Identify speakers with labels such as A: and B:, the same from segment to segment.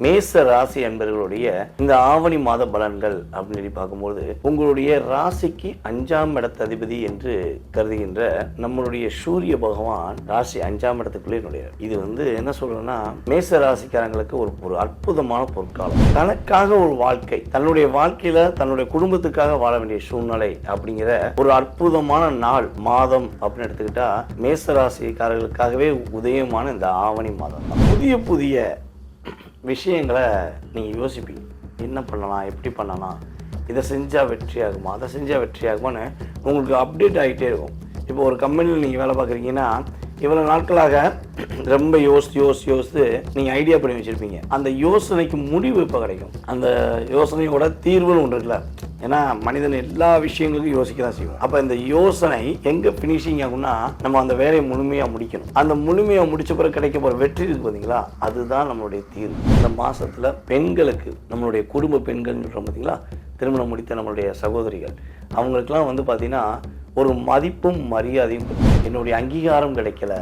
A: மேச ராசி என்பவர்களுடைய இந்த ஆவணி மாத பலன்கள் அப்படின்னு சொல்லி பார்க்கும்போது உங்களுடைய ராசிக்கு 5ஆம் இடத்ததிபதி என்று கருதுகின்ற நம்மளுடைய சூரிய பகவான் ராசி 5ஆம் இடத்துக்குள்ளே நுழையார். இது என்ன சொல்றேன்னா, மேச ராசிக்காரங்களுக்கு ஒரு அற்புதமான பொற்காலம். தனக்காக ஒரு வாழ்க்கை, தன்னுடைய வாழ்க்கையில தன்னுடைய குடும்பத்துக்காக வாழ வேண்டிய சூழ்நிலை அப்படிங்கிற ஒரு அற்புதமான நாள் மாதம் அப்படின்னு எடுத்துக்கிட்டா மேச ராசிக்காரர்களுக்காகவே உதயமான இந்த ஆவணி மாதம் தான். புதிய புதிய விஷயங்களை நீங்கள் யோசிப்பீங்க. என்ன பண்ணலாம், எப்படி பண்ணலாம், இதை செஞ்சால் வெற்றியாகுமா, அதை செஞ்சால் வெற்றியாகுமான்னு உங்களுக்கு அப்டேட் ஆகிட்டே இருக்கும். இப்போ ஒரு கம்பெனியில் நீங்கள் வேலை பார்க்குறீங்கன்னா இவ்வளோ நாட்களாக ரொம்ப யோசித்து நீங்கள் ஐடியா பண்ணி வச்சுருப்பீங்க. அந்த யோசனைக்கு முடிவு இப்போ கிடைக்கும். அந்த யோசனையோட தீர்வுன்னு ஒன்று இருக்குல்ல. ஏன்னா மனிதன் எல்லா விஷயங்களுக்கும் யோசிக்க தான் செய்வோம். அப்போ இந்த யோசனை எங்கே ஃபினிஷிங் ஆகும்னா, நம்ம அந்த வேலையை முழுமையாக முடிக்கணும். அந்த முழுமையாக முடிச்ச பிறகு கிடைக்க போகிற வெற்றி இருக்குது பார்த்தீங்களா, அதுதான் நம்மளுடைய தீர்வு. இந்த மாதத்தில் பெண்களுக்கு, நம்மளுடைய குடும்ப பெண்கள்னு சொல்கிறோம் பார்த்தீங்களா, திருமணம் முடித்த நம்மளுடைய சகோதரிகள், அவங்களுக்கெல்லாம் பார்த்தீங்கன்னா ஒரு மதிப்பும் மரியாதையும். என்னுடைய அங்கீகாரம் கிடைக்கல,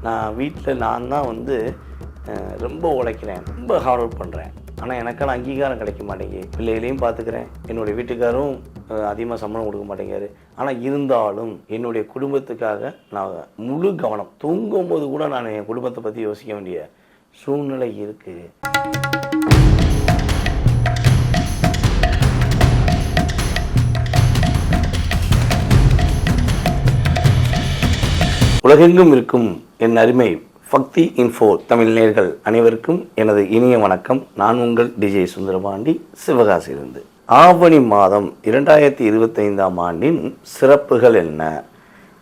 A: நான் வீட்டில் நான் தான் ரொம்ப உழைக்கிறேன், ரொம்ப ஹார்ட் ஒர்க் பண்ணுறேன், ஆனால் எனக்கான அங்கீகாரம் கிடைக்க மாட்டேங்குது. பிள்ளைகளையும் பார்த்துக்கிறேன், என்னுடைய வீட்டுக்காரும் அதிகமாக சம்பளம் கொடுக்க மாட்டேங்காரு, ஆனால் இருந்தாலும் என்னுடைய குடும்பத்துக்காக நான் முழு கவனம், தூங்கும்போது கூட நான் என் குடும்பத்தை பற்றி யோசிக்க வேண்டிய சூழ்நிலை இருக்குது. உலகெங்கும் இருக்கும் என் அருமை பக்தி இன்ஃபோ தமிழ் நேயர்கள் அனைவருக்கும் எனது இனிய வணக்கம். நான் உங்கள் டிஜே சுந்தரபாண்டி, சிவகாசியிலிருந்து. ஆவணி மாதம் 2025ஆம் ஆண்டின் சிறப்புகள் என்ன,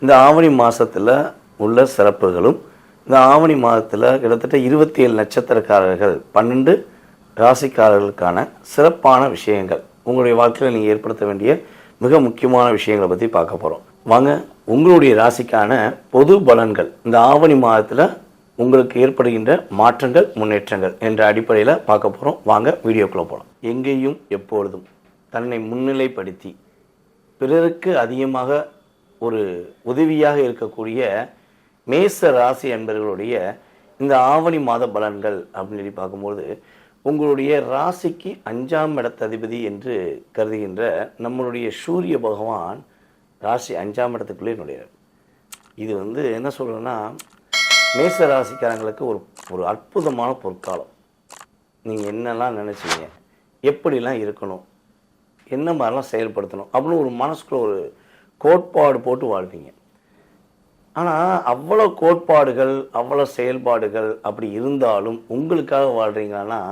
A: இந்த ஆவணி மாதத்தில் உள்ள சிறப்புகளும், இந்த ஆவணி மாதத்தில் கிட்டத்தட்ட 27 நட்சத்திரக்காரர்கள் 12 ராசிக்காரர்களுக்கான சிறப்பான விஷயங்கள், உங்களுடைய வாழ்க்கையில் நீங்கள் ஏற்படுத்த வேண்டிய மிக முக்கியமான விஷயங்களை பற்றி பார்க்க போகிறோம். வாங்க, உங்களுடைய ராசிக்கான பொது பலன்கள் இந்த ஆவணி மாதத்தில் உங்களுக்கு ஏற்படுகின்ற மாற்றங்கள், முன்னேற்றங்கள் என்ற அடிப்படையில் பார்க்க போகிறோம். வாங்க வீடியோக்குள்ளே போகலாம். எங்கேயும் எப்பொழுதும் தன்னை முன்னிலைப்படுத்தி பிறருக்கு அதிகமாக ஒரு உதவியாக இருக்கக்கூடிய மேச ராசி என்பவர்களுடைய இந்த ஆவணி மாத பலன்கள் அப்படின்னு சொல்லி பார்க்கும்போது உங்களுடைய ராசிக்கு 5ஆம் இடத்ததிபதி என்று கருதுகின்ற நம்மளுடைய சூரிய பகவான் ராசி 5ஆம் இடத்துக்குள்ளே நுழையார். இது என்ன சொல்கிறேன்னா, மேச ராசிக்காரங்களுக்கு ஒரு அற்புதமான பொற்காலம். நீங்கள் என்னெல்லாம் நினச்சிங்க, எப்படிலாம் இருக்கணும், என்ன மாதிரிலாம் செயல்படுத்தணும் அப்படின்னு ஒரு மனசுக்குள்ள ஒரு கோட்பாடு போட்டு வாழ்வீங்க. ஆனால் அவ்வளோ கோட்பாடுகள், அவ்வளோ செயல்பாடுகள் அப்படி இருந்தாலும் உங்களுக்காக வாழ்கிறீங்கன்னா,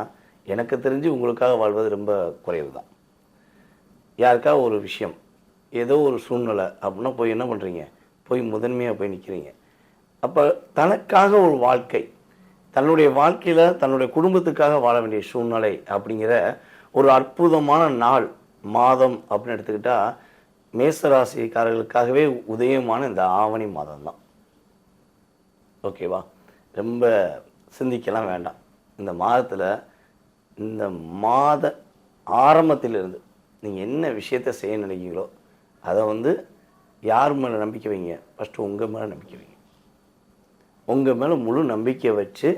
A: எனக்கு தெரிஞ்சு உங்களுக்காக வாழ்வது ரொம்ப குறைவு தான். யாருக்காக ஒரு விஷயம், ஏதோ ஒரு சூழ்நிலை அப்படின்னா போய் என்ன பண்ணுறீங்க, போய் முதன்மையாக போய் நிற்கிறீங்க. அப்போ தனக்காக ஒரு வாழ்க்கை, தன்னுடைய வாழ்க்கையில் தன்னுடைய குடும்பத்துக்காக வாழ வேண்டிய சூழ்நிலை அப்படிங்கிற ஒரு அற்புதமான நாள் மாதம் அப்படின்னு எடுத்துக்கிட்டால் மேசராசிக்காரர்களுக்காகவே உதயமான இந்த ஆவணி மாதம் தான். ஓகேவா? ரொம்ப சிந்திக்கலாம் வேண்டாம். இந்த மாதத்தில், இந்த மாத ஆரம்பத்திலிருந்து நீங்கள் என்ன விஷயத்தை செய்ய நினைக்கிறீங்களோ அதை யார் மேலே நம்பிக்கை வைங்க, ஃபஸ்ட்டு உங்கள் மேலே நம்பிக்கை வைங்க. உங்கள் மேலே முழு நம்பிக்கை வச்சு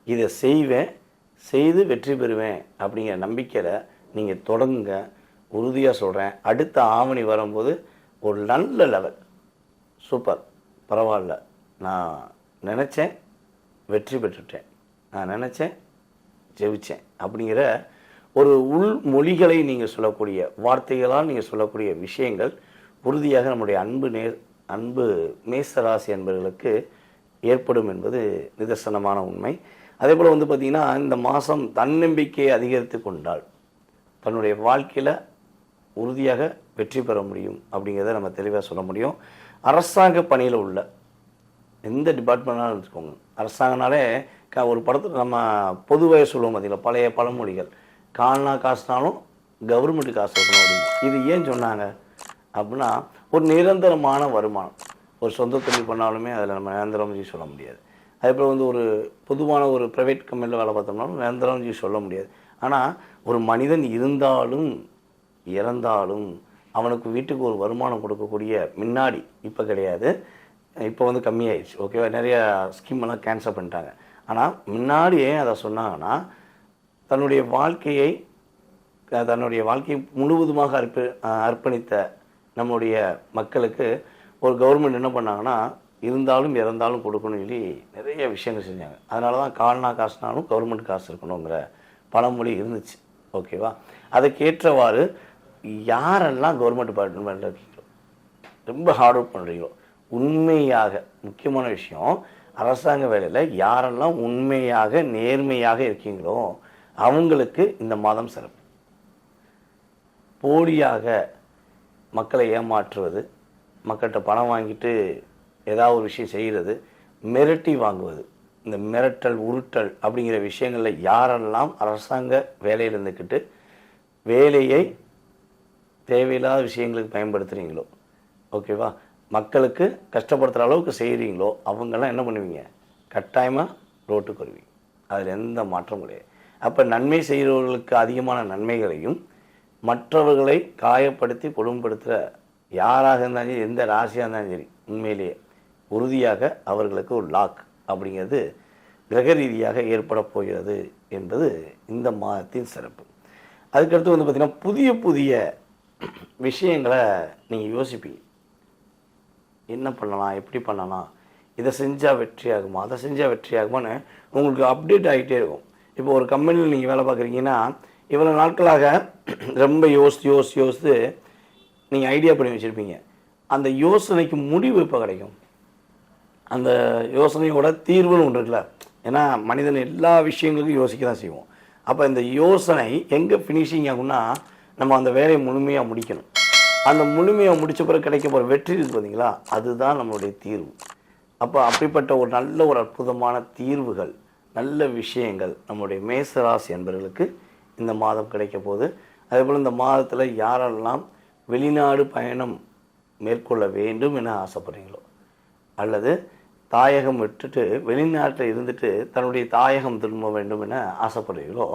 A: இதை செய்வேன், செய்து வெற்றி பெறுவேன் அப்படிங்கிற நம்பிக்கையில் நீங்கள் தொடங்குங்க. உறுதியாக சொல்கிறேன், அடுத்த ஆவணி வரும்போது ஒரு நல்ல லெவல், சூப்பர், பரவாயில்ல, நான் நினச்சேன் வெற்றி பெற்றுட்டேன், நான் நினச்சேன் ஜெயிச்சேன் அப்படிங்கிற ஒரு உள் மொழிகளை நீங்கள் சொல்லக்கூடிய வார்த்தைகளால் நீங்கள் சொல்லக்கூடிய விஷயங்கள் உறுதியாக நம்முடைய அன்பு மேசராசி என்பவர்களுக்கு ஏற்படும் என்பது நிதர்சனமான உண்மை. அதே போல் பார்த்திங்கன்னா, இந்த மாதம் தன்னம்பிக்கையை அதிகரித்து கொண்டால் தன்னுடைய வாழ்க்கையில் உறுதியாக வெற்றி பெற முடியும் அப்படிங்கிறத நம்ம தெளிவாக சொல்ல முடியும். அரசாங்க பணியில் உள்ள எந்த டிபார்ட்மெண்ட்னாலும் எடுத்துக்கோங்க. அரசாங்கனாலே ஒரு படத்தில் நம்ம பொதுவாக சொல்லுவோம் பார்த்தீங்களா, பழைய பழமொழிகள், கால்னா காசுனாலும் கவர்மெண்ட் காசு இருக்கணும் அப்படின்னு. இது ஏன் சொன்னாங்க அப்படின்னா, ஒரு நிரந்தரமான வருமானம். ஒரு சொந்த தொழில் பண்ணாலுமே அதில் நம்ம நிரந்தரம் சொல்ல முடியாது. அதேபோல் ஒரு பொதுவான ஒரு ப்ரைவேட் கம்பெனியில் வேலை பார்த்தோம்னாலும் நிரந்தரம் சொல்ல முடியாது. ஆனால் ஒரு மனிதன் இருந்தாலும் இறந்தாலும் அவனுக்கு வீட்டுக்கு ஒரு வருமானம் கொடுக்கக்கூடிய, முன்னாடி இப்போ கிடையாது, இப்போ கம்மியாயிடுச்சு. ஓகேவா? நிறைய ஸ்கீமெல்லாம் கேன்சல் பண்ணிட்டாங்க. ஆனால் முன்னாடி ஏன் அதை சொன்னாங்கன்னா, தன்னுடைய வாழ்க்கையை முழுவதுமாக அர்ப்பணித்த நம்முடைய மக்களுக்கு ஒரு கவர்மெண்ட் என்ன பண்ணாங்கன்னா, இருந்தாலும் இறந்தாலும் கொடுக்கணும்னு சொல்லி நிறைய விஷயங்கள் செஞ்சாங்க. அதனால தான் கால்னா காசுனாலும் கவர்மெண்ட் காசு இருக்கணுங்கிற பழமொழி இருந்துச்சு. ஓகேவா? அதுக்கேற்றவாறு யாரெல்லாம் கவர்மெண்ட் டிபார்ட்மெண்ட்டில் இருக்கீங்களோ, ரொம்ப ஹார்ட் ஒர்க் பண்ணுறீங்களோ, உண்மையாக முக்கியமான விஷயம், அரசாங்க வேலையில் யாரெல்லாம் உண்மையாக நேர்மையாக இருக்கீங்களோ அவங்களுக்கு இந்த மாதம் சிறப்பு. போலியாக மக்களை ஏமாற்றுவது, மக்கள்கிட்ட பணம் வாங்கிட்டு ஏதாவது ஒரு விஷயம் செய்கிறது, மிரட்டி வாங்குவது, இந்த மிரட்டல் உருட்டல் அப்படிங்கிற விஷயங்களில் யாரெல்லாம் அரசாங்க வேலையில் இருந்துக்கிட்டு வேலையை தேவையில்லாத விஷயங்களுக்கு பயன்படுத்துகிறீங்களோ, ஓகேவா, மக்களுக்கு கஷ்டப்படுத்துகிற அளவுக்கு செய்கிறீங்களோ அவங்கெல்லாம் என்ன பண்ணுவீங்க, கட்டாயமாக ரோட்டுக்கு வருவீங்க. அதில் எந்த மாற்றம் கிடையாது. அப்போ நன்மை செய்கிறவர்களுக்கு அதிகமான நன்மைகளையும் மற்றவர்களை காயப்படுத்தி கொடுமைப்படுத்துகிற யாராக இருந்தாலும் சரி, எந்த ராசியாக இருந்தாலும் சரி, உண்மையிலேயே உறுதியாக அவர்களுக்கு ஒரு லாக் அப்படிங்கிறது கிரக ரீதியாக ஏற்பட போகிறது என்பது இந்த மாதத்தின் சிறப்பு. அதுக்கடுத்து வந்து பார்த்திங்கன்னா, புதிய புதிய விஷயங்களை நீங்கள் யோசிப்பீங்க. என்ன பண்ணலாம், எப்படி பண்ணலாம், இதை செஞ்சால் வெற்றி ஆகுமா, அதை செஞ்சால் வெற்றி ஆகுமான்னு உங்களுக்கு அப்டேட் ஆகிட்டே இருக்கும். இப்போ ஒரு கம்பெனியில் நீங்கள் வேலை பார்க்குறீங்கன்னா, இவ்வளோ நாட்களாக ரொம்ப யோசித்து நீங்கள் ஐடியா பண்ணி வச்சுருப்பீங்க. அந்த யோசனைக்கு முடிவு இப்போ கிடைக்கும். அந்த யோசனையோட தீர்வுன்னு ஒன்று இருக்குல்ல. ஏன்னா மனிதன் எல்லா விஷயங்களுக்கும் யோசிக்க தான் செய்வோம். அப்போ இந்த யோசனை எங்கே ஃபினிஷிங் ஆகும்னா, நம்ம அந்த வேலையை முழுமையாக முடிக்கணும். அந்த முழுமையாக முடித்த பிறகு கிடைக்க போகிற வெற்றி இருக்குது பார்த்தீங்களா, அதுதான் நம்மளுடைய தீர்வு. அப்போ அப்படிப்பட்ட ஒரு நல்ல ஒரு அற்புதமான தீர்வுகள், நல்ல விஷயங்கள் நம்முடைய மேசராசி என்பவர்களுக்கு இந்த மாதம் கிடைக்க போகுது. அதேபோல் இந்த மாதத்தில் யாரெல்லாம் வெளிநாடு பயணம் மேற்கொள்ள வேண்டும் என ஆசைப்படுறீங்களோ, அல்லது தாயகம் விட்டுட்டு வெளிநாட்டில் இருந்துட்டு தன்னுடைய தாயகம் திரும்ப வேண்டும் என ஆசைப்படுறீங்களோ,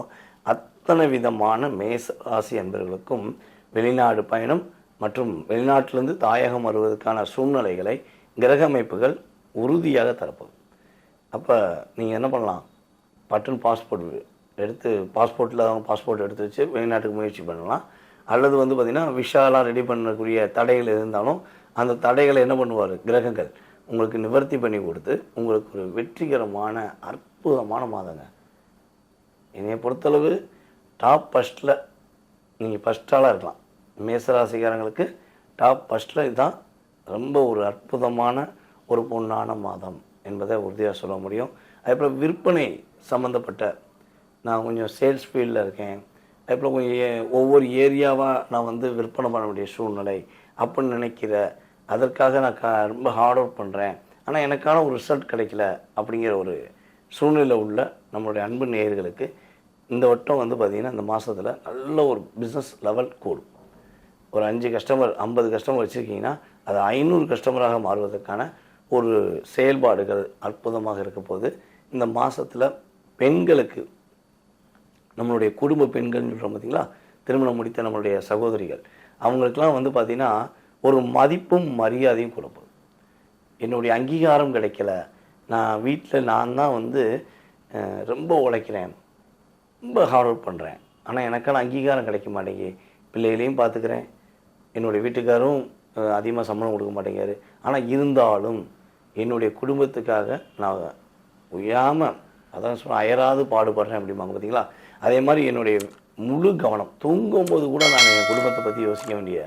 A: அத்தனை விதமான மேச ராசி என்பவர்களுக்கும் வெளிநாடு பயணம் மற்றும் வெளிநாட்டிலிருந்து தாயகம் வருவதற்கான சூழ்நிலைகளை கிரக அமைப்புகள் உறுதியாக தரப்போகுது. அப்போ நீங்கள் என்ன பண்ணலாம், பட்டன் பாஸ்போர்ட் எடுத்து வச்சு வெளிநாட்டுக்கு முயற்சி பண்ணலாம். அல்லது வந்து பார்த்திங்கன்னா விஷாலாம் ரெடி பண்ணக்கூடிய தடைகள் இருந்தாலும் அந்த தடைகளை என்ன பண்ணுவார், கிரகங்கள் உங்களுக்கு நிவர்த்தி பண்ணி கொடுத்து உங்களுக்கு ஒரு வெற்றிகரமான அற்புதமான மாதங்க. என்னையை பொறுத்தளவு டாப் ஃபஸ்ட்டில் நீங்கள் ஃபஸ்ட்டாலாக இருக்கலாம். மேசராசிக்காரங்களுக்கு டாப் ஃபஸ்ட்டில் இதுதான் ரொம்ப ஒரு அற்புதமான ஒரு பொன்னான மாதம் என்பதை உறுதியாக சொல்ல முடியும். அதேபோல் விற்பனை சம்மந்தப்பட்ட, நான் கொஞ்சம் சேல்ஸ் ஃபீல்டில் இருக்கேன், அதேபோல் கொஞ்சம் ஒவ்வொரு ஏரியாவாக நான் வந்து விற்பனை பண்ண வேண்டிய சூழ்நிலை அப்படின்னு நினைக்கிற, அதற்காக நான் ரொம்ப ஹார்ட் ஒர்க் பண்ணுறேன், ஆனால் எனக்கான ஒரு ரிசல்ட் கிடைக்கல அப்படிங்கிற ஒரு சூழ்நிலை உள்ள நம்மளுடைய அன்பு நேயர்களுக்கு இந்த வட்டம் வந்து பார்த்திங்கன்னா இந்த மாதத்தில் நல்ல ஒரு பிஸ்னஸ் லெவல் கூடும். ஒரு 5 கஸ்டமர் 50 கஸ்டமர் வச்சுருக்கீங்கன்னா அது 500 கஸ்டமராக மாறுவதற்கான ஒரு செயல்பாடுகள் அற்புதமாக இருக்க போது. இந்த மாதத்தில் பெண்களுக்கு, நம்மளுடைய குடும்ப பெண்கள்னு சொல்கிறோம் பார்த்திங்களா, திருமணம் முடித்த நம்மளுடைய சகோதரிகள், அவங்களுக்கெல்லாம் வந்து பார்த்திங்கன்னா ஒரு மதிப்பும் மரியாதையும் கொடுப்போம். என்னுடைய அங்கீகாரம் கிடைக்கல, நான் வீட்டில் நான் தான் வந்து ரொம்ப உழைக்கிறேன், ரொம்ப ஹார்ட் ஒர்க் பண்ணுறேன், ஆனால் எனக்கான அங்கீகாரம் கிடைக்க மாட்டேங்கி, பிள்ளைகளையும் பார்த்துக்கிறேன், என்னுடைய வீட்டுக்காரும் அதிகமாக சம்பளம் கொடுக்க மாட்டேங்காரு, ஆனால் இருந்தாலும் என்னுடைய குடும்பத்துக்காக நான் உயாமல், அதான் சொல்ல அயராது பாடுபடுறேன் அப்படிம்பாங்க பார்த்தீங்களா. அதே மாதிரி என்னுடைய முழு கவனம், தூங்கும்போது கூட நான் என் குடும்பத்தை பற்றி யோசிக்க வேண்டிய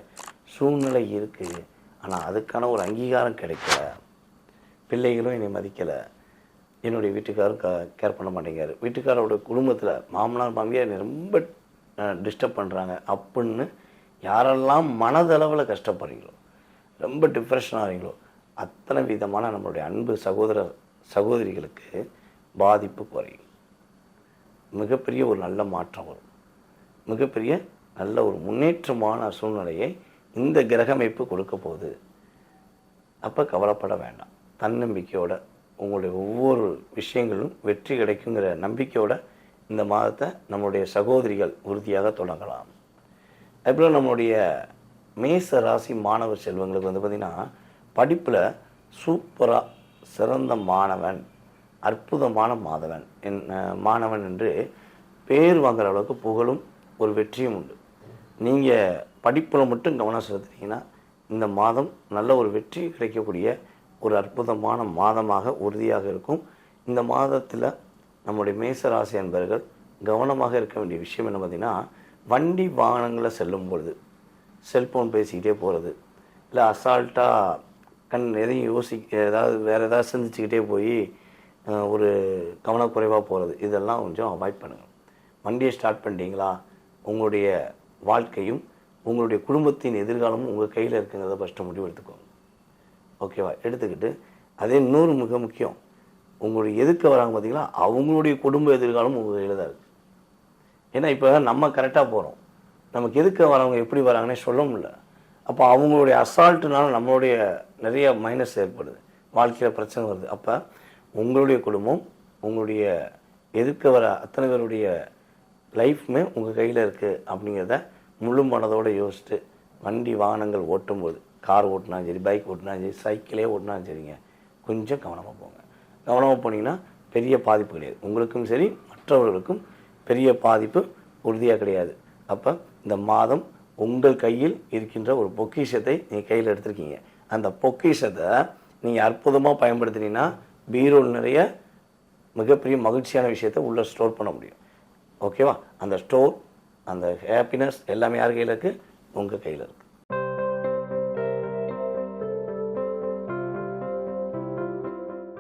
A: சூழ்நிலை இருக்குது, ஆனால் அதுக்கான ஒரு அங்கீகாரம் கிடைக்கல, பிள்ளைகளும் என்னை மதிக்கலை, என்னுடைய வீட்டுக்காரும் கேர் பண்ண மாட்டேங்காரு, வீட்டுக்காரோட குடும்பத்தில் மாமனார் மாமியார் என்னை ரொம்ப டிஸ்டர்ப் பண்ணுறாங்க அப்படின்னு யாரெல்லாம் மனதளவில் கஷ்டப்படுறீங்களோ, ரொம்ப டிப்ரெஷன் ஆகிறீங்களோ, அத்தனை விதமான நம்மளுடைய அன்பு சகோதரிகளுக்கு பாதிப்பு குறையும். மிகப்பெரிய ஒரு நல்ல மாற்றம் வரும். மிகப்பெரிய நல்ல ஒரு முன்னேற்றமான சூழ்நிலையை இந்த கிரகமைப்பு கொடுக்க போகுது. அப்போ கவலைப்பட வேண்டாம். தன்னம்பிக்கையோட உங்களுடைய ஒவ்வொரு விஷயங்களும் வெற்றி கிடைக்குங்கிற நம்பிக்கையோட இந்த மாதத்தை நம்மளுடைய சகோதரிகள் உறுதியாக தொடங்கலாம். அதுபோல் நம்மளுடைய மேச ராசி மாணவ செல்வங்களுக்கு வந்து பார்த்திங்கன்னா படிப்பில் சூப்பராக சிறந்த மாணவன், அற்புதமான மாணவன் என்று பேர் வாங்குற அளவுக்கு புகழும் ஒரு வெற்றியும் உண்டு. நீங்கள் படிப்பில் மட்டும் கவனம் செலுத்துனீங்கன்னா இந்த மாதம் நல்ல ஒரு வெற்றி கிடைக்கக்கூடிய ஒரு அற்புதமான மாதமாக உறுதியாக இருக்கும். இந்த மாதத்தில் நம்முடைய மேசராசி அன்பர்கள் கவனமாக இருக்க வேண்டிய விஷயம் என்ன பார்த்தீங்கன்னா, வண்டி வாகனங்களில் செல்லும் பொழுது செல்ஃபோன் பேசிக்கிட்டே போகிறது, இல்லை அசால்ட்டாக எதையும் ஏதாவது வேறு ஏதாவது சிந்திச்சுக்கிட்டே போய் ஒரு கவனக்குறைவாக போகிறது, இதெல்லாம் கொஞ்சம் அவாய்ட் பண்ணுங்கள். வண்டியை ஸ்டார்ட் பண்ணிட்டீங்களா, உங்களுடைய வாழ்க்கையும் உங்களுடைய குடும்பத்தின் எதிர்காலமும் உங்கள் கையில் இருக்குங்கிறத ஃபஸ்ட்டு முடிவு எடுத்துக்கோங்க. ஓகேவா? எடுத்துக்கிட்டு அதே இன்னொரு மிக முக்கியம், உங்களுடைய எதிர்க்க வராங்க பார்த்தீங்களா, அவங்களுடைய குடும்ப எதிர்காலம் உங்கள் கையில் தான் இருக்குது. ஏன்னா இப்போ நம்ம கரெக்டாக போகிறோம், நமக்கு எதுக்க வரவங்க எப்படி வராங்கன்னே சொல்ல முடியல. அப்போ அவங்களுடைய அசால்ட்டுனால நம்மளுடைய நிறைய மைனஸ் ஏற்படுது, வாழ்க்கையில் பிரச்சனை வருது. அப்போ உங்களுடைய குடும்பம், உங்களுடைய எதிர்க்க வர அத்தனை பேருடைய லைஃப்மே உங்கள் கையில் இருக்குது அப்படிங்கிறத முழு மனதோடு யோசிச்சுட்டு வண்டி வாகனங்கள் ஓட்டும்போது, கார் ஓட்டினாலும் சரி, பைக் ஓட்டினாலும் சரி, சைக்கிளே ஓட்டினாலும் சரிங்க, கொஞ்சம் கவனமாக போங்க. கவனமாக போனீங்கன்னா பெரிய பாதிப்பு கிடையாது, உங்களுக்கும் சரி மற்றவர்களுக்கும் பெரிய பாதிப்பு உறுதியாக கிடையாது. அப்போ இந்த மாதம் உங்கள் கையில் இருக்கின்ற ஒரு பொக்கிஷத்தை நீங்கள் கையில் எடுத்துருக்கீங்க. அந்த பொக்கிஷத்தை நீங்கள் அற்புதமாக பயன்படுத்தினீங்கன்னா பீரோல் நிறைய மிகப்பெரிய மகிழ்ச்சியான விஷயத்தை உள்ளே ஸ்டோர் பண்ண முடியும். ஓகேவா? அந்த ஸ்டோர், அந்த ஹாப்பினஸ் எல்லாமே யார் கையில் இருக்குது? உங்கள் கையில் இருக்குது.